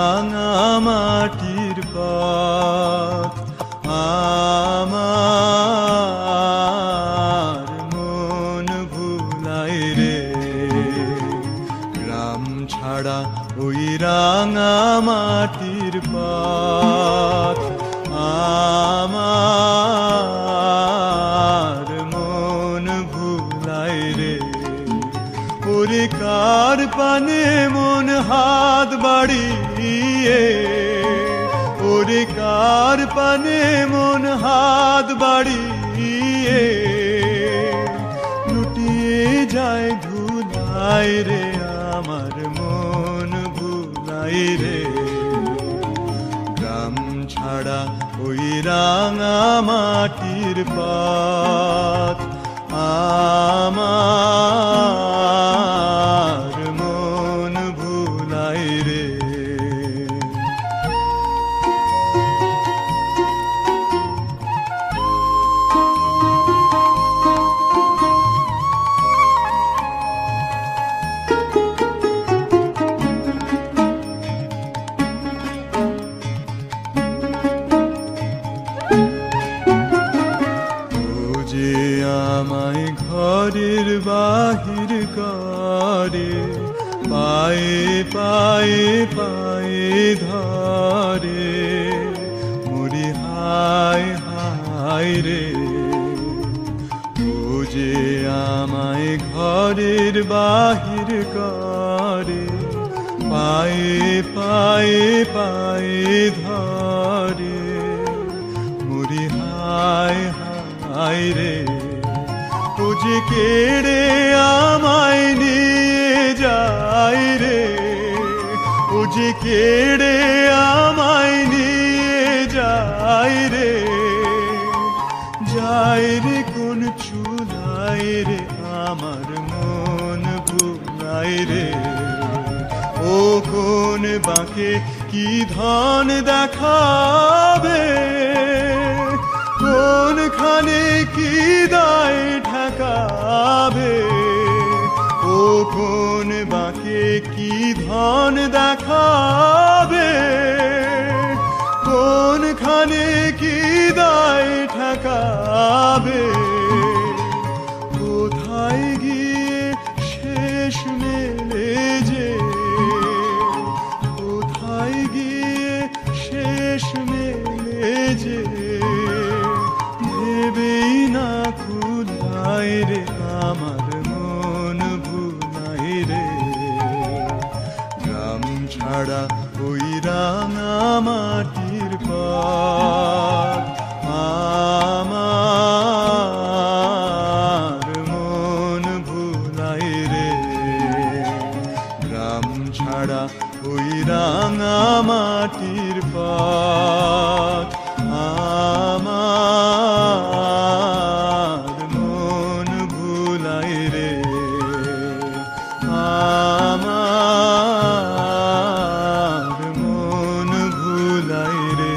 রাঙা মাটির পথ আমার মন ভুলাই রে। গ্রাম ছাড়া ওই রাঙা মাটির পথ আমার মন ভুলাই রে। ওরে কার পানে মন হাত বাড়িয়ে, ওরে কার পানে মন হাত বাড়িয়ে লুটিয়ে যায় ধুলাই রে। আমার মন ভুলাই রে। গ্রাম ছাড়া ওই রাঙা মাটির পথ আমার মন ভুলাই রে। আমায় ঘরের বাহির করে, পায়ে পায়ে পায়ে ধরে, মরি হায় হায় রে। ও যে আমায় ঘরের বাহির করে, পায়ে পায়ে পায়ে ধরে, মরি হায় হায় রে। ও যে কেড়ে আমায় নিয়ে যায় রে, ও যে কেড়ে আমায় নিয়ে যায় রে। যায় রে কোন চুলায় রে, আমার মন ভুলাই রে। ও কোন বাঁকে কি ধন দেখাবে, কোনখানে কি দায় ঠেকাবে। ও কোন বাঁকে কি ধন দেখাবে, কোনখানে কি দায় ঠেকাবে। কোথায় গিয়ে শেষ মেলে যে, কোথায় গিয়ে শেষ মেলে যে, ভেবেই না খুলাই রে। আমার মন ভুলাই রে। গ্রাম ছাড়া ওই রাঙা মাটির পথ আমার মন ভুলাই রে। গ্রাম ছাড়া ওই রাঙা মাটির পথ আমার মন ভুলাই রে। আমার মন ভুলাই রে।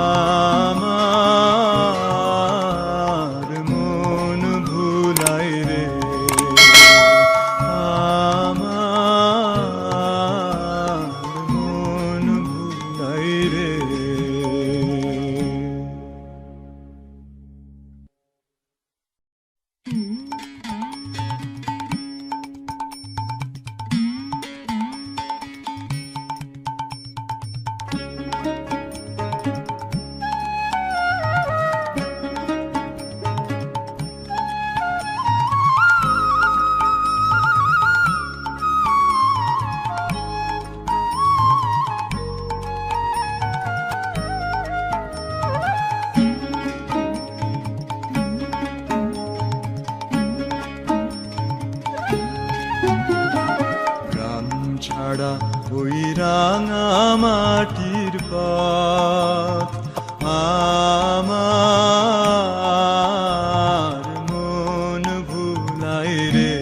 আমার মন ভুলাই রে। আমার মন ভুলাই রে। ছাড়া ওই রাঙা মাটির পথ আমার মন ভুলাই রে।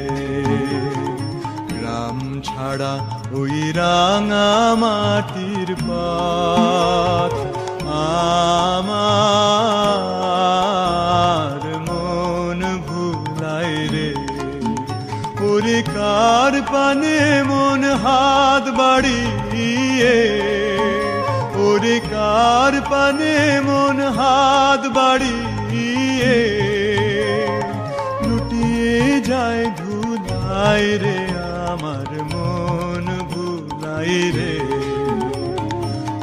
গ্রাম ছাড়া ওই রাঙা মাটির পথ আমার মন ভুলাই রে। ওরে কার পানে মন হাত বাড়িয়ে, বাড়িয়ে ওরে কার পানে মন হাত বাড়িয়ে লুটিয়ে যায় ধুলায় রে আমার মন ভুলাই রে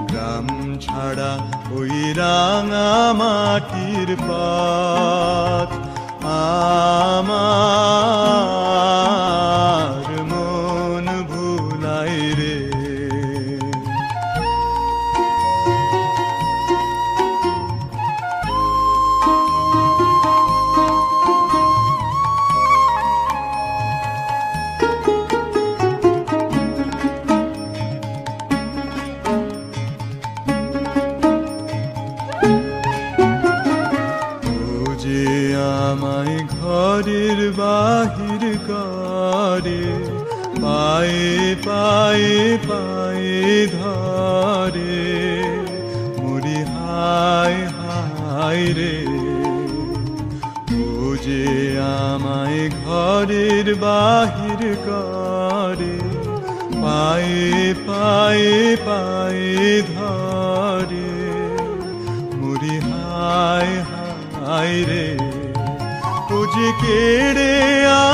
গ্রাম ছাড়া ওই রাঙা মাটির পাত আমার মন ভুলাই রে আমায় ঘরের বাহির করে পায়ে পায়ে পায়ে ধরে মরি হায় হায় রে ও যে আমায় ঘরের বাহির করে পায়ে পায়ে পায়ে ধরে মরি হায় হায় রে ও যে কেড়ে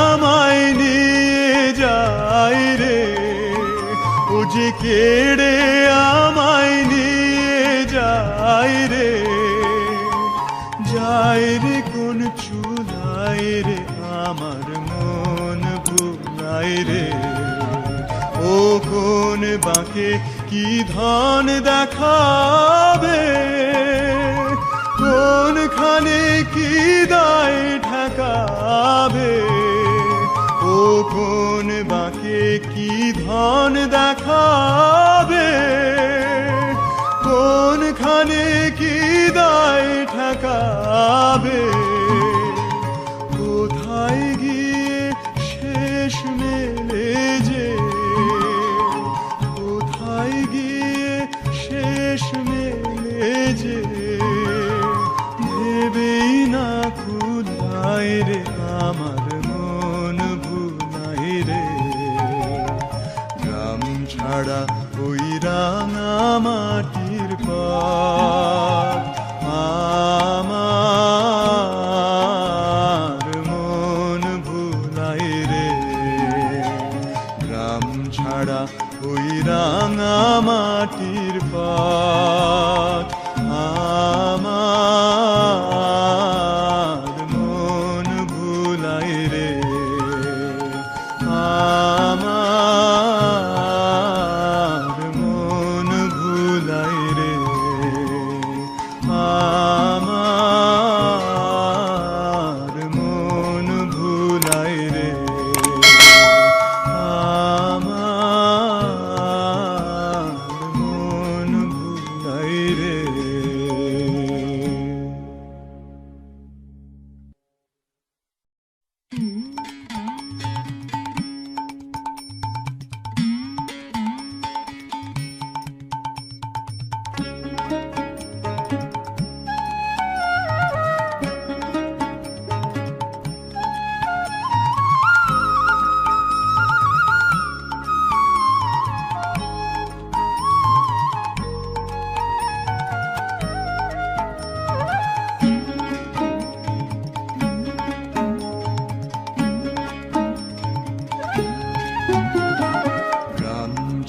আমায় নিয়ে যায় রে ও যে কেড়ে আমায় নিয়ে যায় রে যায় রে কোন চুলায় রে আমার মন ভুলায় রে ও কোন বাঁকে কি ধন দেখাবে কোনখানে কি দায় ঠেকাবে ও কোন বাঁকে কি ধন দেখাবে কোনখানে কি দায় ঠেকাবে কোথায় গিয়ে শেষ মেলে যে কোথায় গিয়ে শেষ মেলে যে ভেবেই না খুদাই রে আমার মন ভুলাই রে গ্রাম ছাড়া ওই রাঙা মাটির পাত আমার মন ভুলাই রে গ্রাম ছাড়া ওই রাঙা মাটির পাত আমার মন ভুলাই রে আমার মন ভুলাই রে আমার মন ভুলাই রে আমার মন ভুলাই রে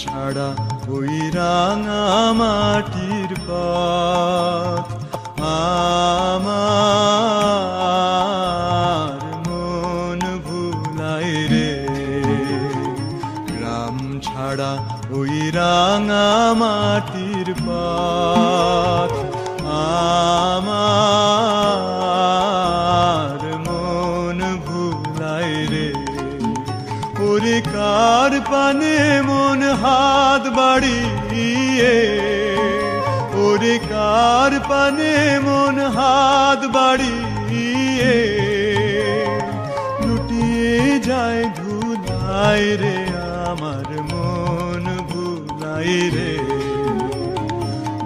ছাড়া ওই রাঙা মাটির পাত আমার মন ভুলাই রে গ্রাম ছাড়া ওই রাঙা মাটির পাত আমার মন ভুলাই রে ওরে কার পানে মন হাত বাড়িয়ে ওরে কার পানে মন হাত বাড়িয়ে লুটিয়ে যায় ধুলায় রে আমার মন ভুলাই রে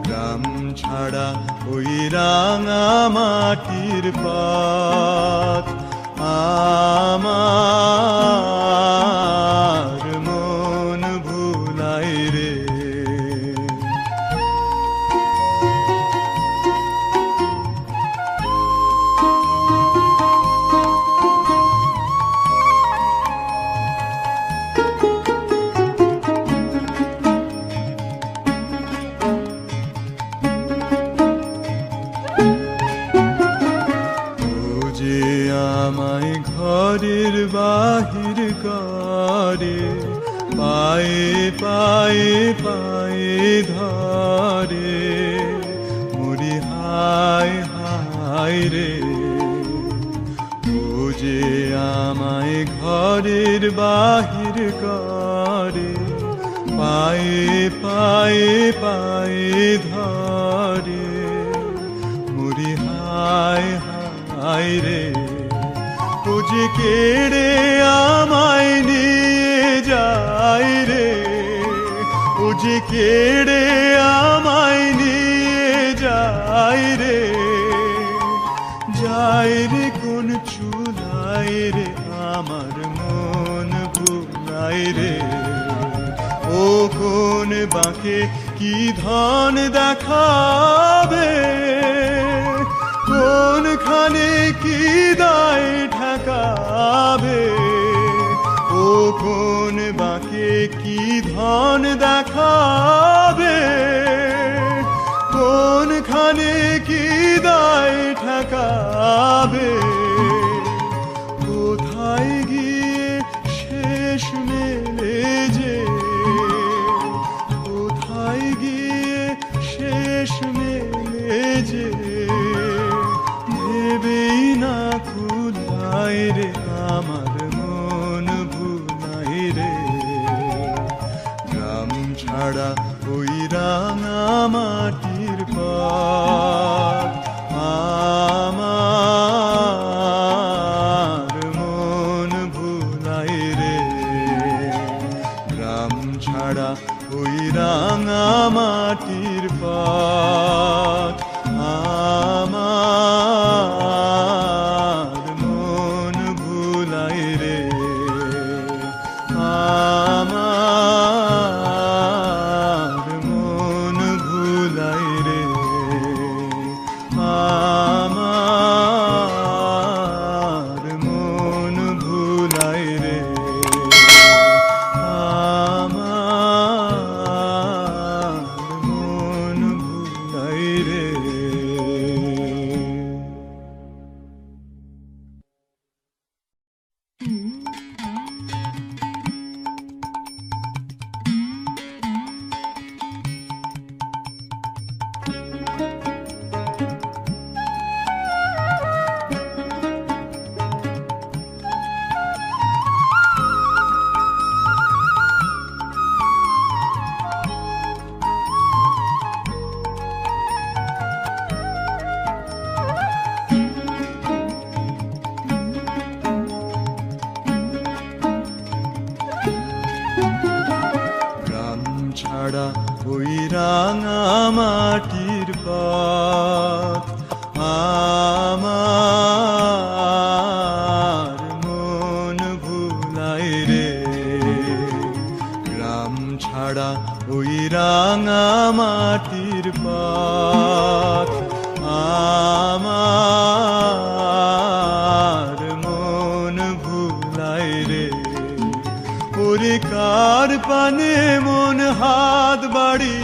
গ্রাম ছাড়া ওই রাঙা মাটির পাত আমার মন ভুলাই রে আমায় ঘরের বাহির করে, পায়ে পায়ে পায়ে ধরে, মরি হায় হায় রে। ও যে আমায় ঘরের বাহির করে, পায়ে পায়ে পায়ে ধরে, মরি হায় হায় রে। ও যে কেড়ে আমায় নিয়ে যায় রে, ও যে কেড়ে আমায় নিয়ে যায় রে, যায় রে কোন চুলায় রে, আমার মন ভুলায় রে। ও কোন বাঁকে কি ধন দেখাবে, কোনখানে কি দায় ঠেকাবে, ও কোন বাঁকে কি ধন দেখাবে, কোনখানে কি দায় ঠেকাবে। কোথায় গিয়ে শেষ মেলে যে, কোথায় গিয়ে শেষ মেলে যে, ভেবেই না কুলায় রে, আমার মন ভুলায় রে। গ্রাম ছাড়া ওই রাঙা মাটির পথ, আমার মন ভুলায় রে। গ্রাম ছাড়া ওই রাঙা মাটির পথ, আমার মন ভুলায় রে, আমার মন ভুলায় রে, আমার মন ভুলায় রে, আমার মন ভুলায় রে। গ্রাম ছাড়া ওই রাঙা মাটির পথ, আমার মন ভুলায় রে। গ্রাম ছাড়া ওই রাঙা মাটির পথ, আমার মন ভুলায় রে। ওরে কার পানে মন হাত বাড়ি